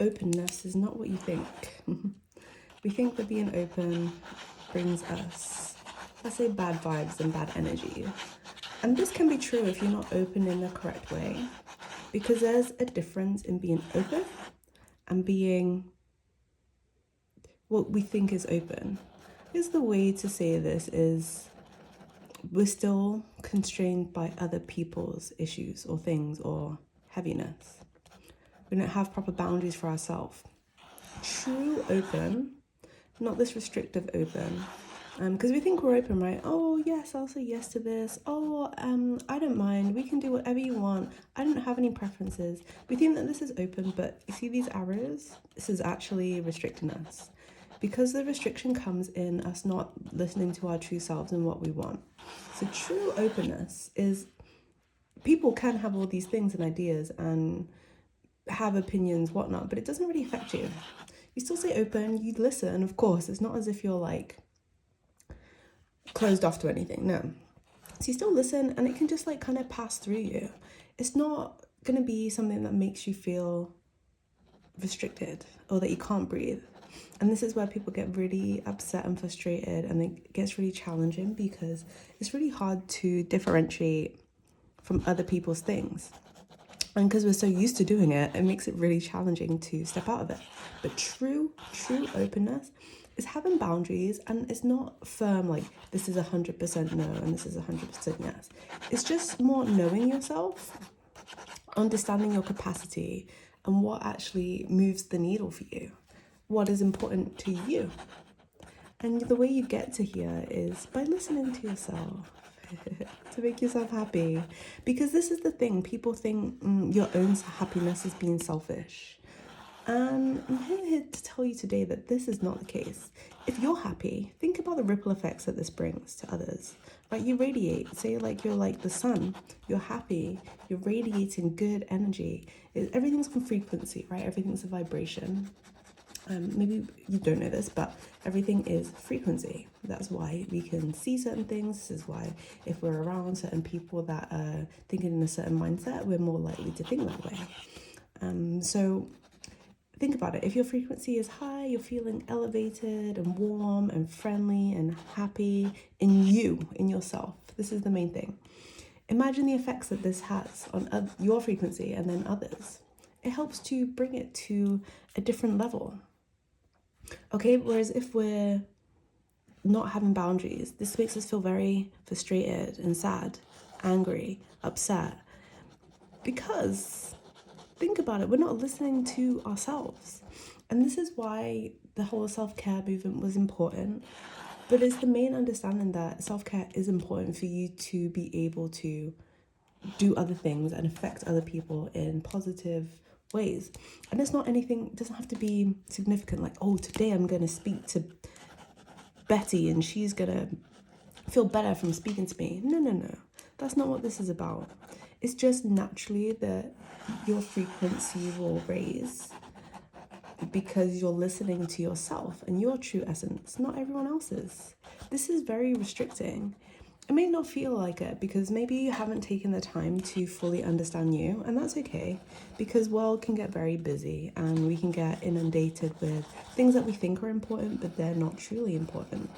openness is not what you think. We think that being open brings us, let's say, bad vibes and bad energy. And this can be true if you're not open in the correct way, because there's a difference in being open and being what we think is open. Is the way to say this is we're still constrained by other people's issues or things or heaviness. We don't have proper boundaries for ourselves. True open, not this restrictive open, because we think we're open, right? Oh yes, I'll say yes to this. Oh, I don't mind, we can do whatever you want, I don't have any preferences. We think that this is open, but you see these arrows? This is actually restricting us, because the restriction comes in us not listening to our true selves and what we want. So true openness is, people can have all these things and ideas and have opinions, whatnot, but it doesn't really affect you. You still stay open, you listen, of course. It's not as if you're like closed off to anything, no. So you still listen, and it can just like kind of pass through you. It's not gonna be something that makes you feel restricted or that you can't breathe. And this is where people get really upset and frustrated, and it gets really challenging because it's really hard to differentiate from other people's things. And because we're so used to doing it, it makes it really challenging to step out of it. But true openness is having boundaries, and it's not firm like this is 100% no and this is 100% yes. It's just more knowing yourself, understanding your capacity and what actually moves the needle for you, what is important to you. And the way you get to here is by listening to yourself. To make yourself happy, because this is the thing, people think your own happiness is being selfish, and I'm here to tell you today that this is not the case. If you're happy, think about the ripple effects that this brings to others, right? You radiate, say like you're like the sun, you're happy, you're radiating good energy. Everything's on frequency, right? Everything's a vibration. Maybe you don't know this, but everything is frequency. That's why we can see certain things. This is why if we're around certain people that are thinking in a certain mindset, we're more likely to think that way. So think about it. If your frequency is high, you're feeling elevated and warm and friendly and happy in you, in yourself. This is the main thing. Imagine the effects that this has on your frequency and then others. It helps to bring it to a different level. Okay, whereas if we're not having boundaries, this makes us feel very frustrated and sad, angry, upset. Because think about it, we're not listening to ourselves. And this is why the whole self-care movement was important. But it's the main understanding that self-care is important for you to be able to do other things and affect other people in positive ways. And it's not anything, it doesn't have to be significant, like, oh, today I'm going to speak to Betty and she's going to feel better from speaking to me. No. That's not what this is about. It's just naturally that your frequency will raise because you're listening to yourself and your true essence, not everyone else's. This is very restricting. It may not feel like it because maybe you haven't taken the time to fully understand you, and that's okay, because world can get very busy and we can get inundated with things that we think are important but they're not truly important.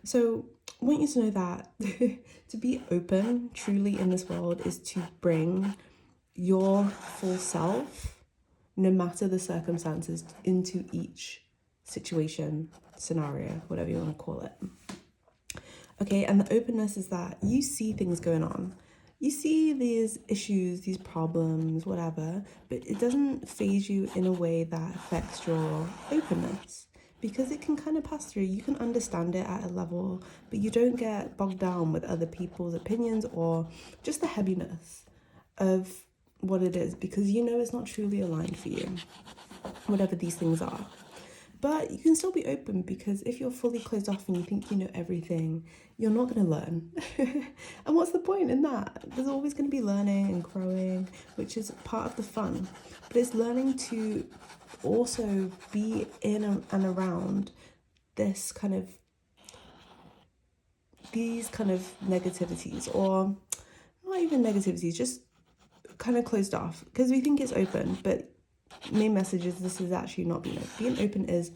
So I want you to know that to be open truly in this world is to bring your full self, no matter the circumstances, into each situation, scenario, whatever you want to call it. Okay, and the openness is that you see things going on. You see these issues, these problems, whatever, but it doesn't phase you in a way that affects your openness, because it can kind of pass through. You can understand it at a level, but you don't get bogged down with other people's opinions or just the heaviness of what it is, because you know it's not truly aligned for you, whatever these things are. But you can still be open, because if you're fully closed off and you think you know everything, you're not going to learn. And what's the point in that? There's always going to be learning and growing, which is part of the fun. But it's learning to also be in and around these kind of negativities, or not even negativities, just kind of closed off, because we think it's open, but main message is this is actually not being open. Being open is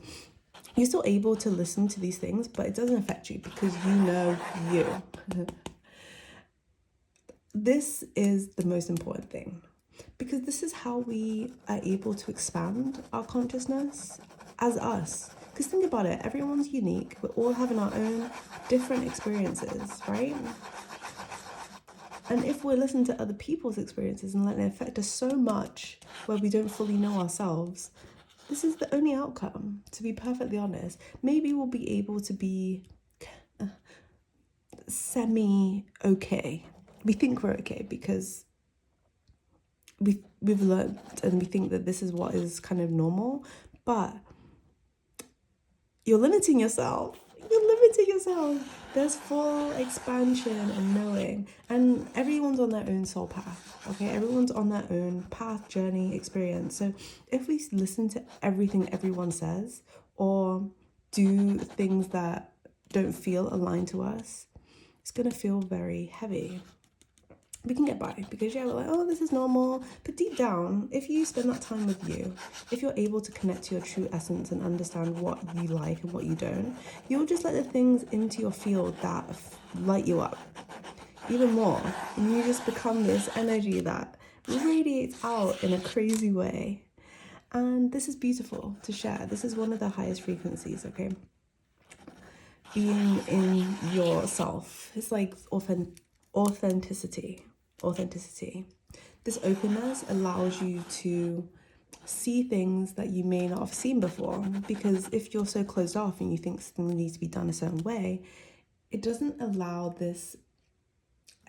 you're still able to listen to these things, but it doesn't affect you because you know you. This is the most important thing, because this is how we are able to expand our consciousness as us. Because think about it, everyone's unique. We're all having our own different experiences, right? And if we're listening to other people's experiences and letting it affect us so much where we don't fully know ourselves, this is the only outcome, to be perfectly honest. Maybe we'll be able to be semi-okay. We think we're okay because we've learned and we think that this is what is kind of normal, but you're limiting yourself. There's full expansion and knowing, and everyone's on their own soul path, okay? Everyone's on their own path, journey, experience. So if we listen to everything everyone says or do things that don't feel aligned to us, it's gonna feel very heavy. We can get by because we're like, oh, this is normal. But deep down, if you spend that time with you, if you're able to connect to your true essence and understand what you like and what you don't, you'll just let the things into your field that light you up even more. And you just become this energy that radiates out in a crazy way. And this is beautiful to share. This is one of the highest frequencies, okay? Being in yourself. It's like authenticity. This openness allows you to see things that you may not have seen before, because if you're so closed off and you think something needs to be done a certain way, it doesn't allow this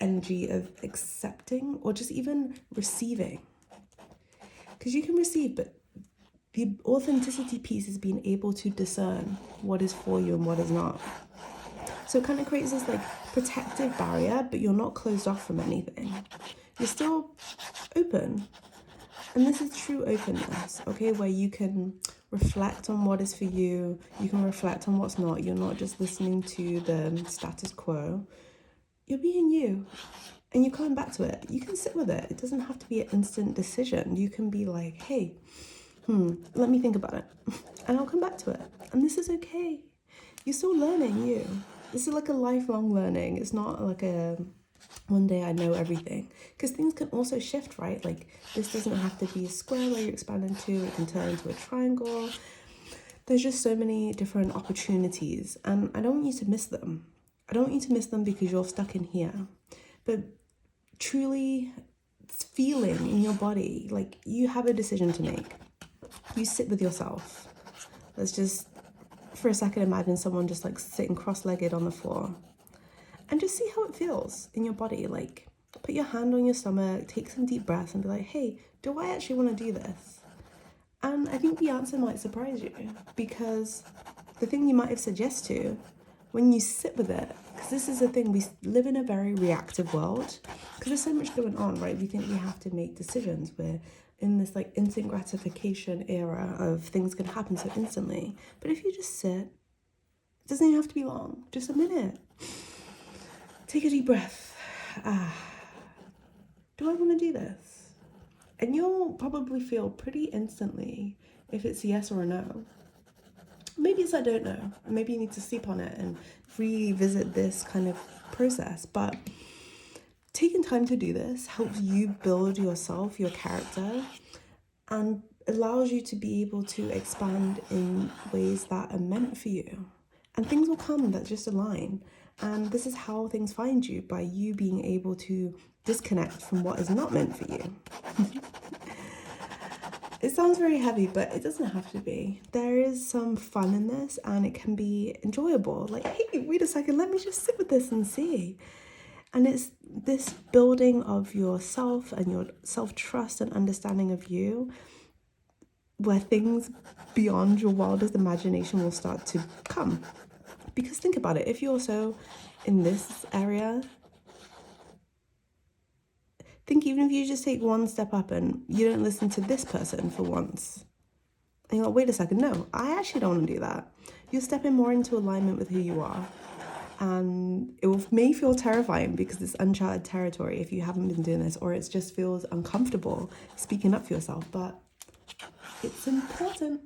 energy of accepting or just even receiving. Because you can receive, but the authenticity piece is being able to discern what is for you and what is not. So it kind of creates this like protective barrier, but you're not closed off from anything. You're still open. And this is true openness, okay? Where you can reflect on what is for you. You can reflect on what's not. You're not just listening to the status quo. You're being you. And you're coming back to it. You can sit with it. It doesn't have to be an instant decision. You can be like, hey, let me think about it. And I'll come back to it. And this is okay. You're still learning you. This is like a lifelong learning. It's not like a one day I know everything. Because things can also shift, right? Like this doesn't have to be a square where you expand into. It can turn into a triangle. There's just so many different opportunities. And I don't want you to miss them. I don't want you to miss them because you're stuck in here. But truly feeling in your body, like you have a decision to make. You sit with yourself. Let's just for a second imagine someone just like sitting cross-legged on the floor and just see how it feels in your body. Like put your hand on your stomach, take some deep breaths and be like, hey, do I actually want to do this? And I think the answer might surprise you, because the thing you might have said yes to, when you sit with it, because this is the thing, we live in a very reactive world because there's so much going on, right? We think we have to make decisions. We're in this like instant gratification era of things can happen so instantly. But if you just sit, it doesn't even have to be long, just a minute. Take a deep breath. Do I want to do this? And you'll probably feel pretty instantly if it's a yes or a no. Maybe it's I don't know. Maybe you need to sleep on it and revisit this kind of process. But taking time to do this helps you build yourself, your character, and allows you to be able to expand in ways that are meant for you. And things will come that just align. And this is how things find you, by you being able to disconnect from what is not meant for you. It sounds very heavy, but it doesn't have to be. There is some fun in this and it can be enjoyable. Like, hey, wait a second, let me just sit with this and see. And it's this building of yourself and your self-trust and understanding of you, where things beyond your wildest imagination will start to come. Because think about it, if you're so in this area, think even if you just take one step up and you don't listen to this person for once, and you're like, wait a second, no, I actually don't want to do that. You're stepping more into alignment with who you are. And it may feel terrifying because it's uncharted territory if you haven't been doing this, or it just feels uncomfortable speaking up for yourself. But It's important.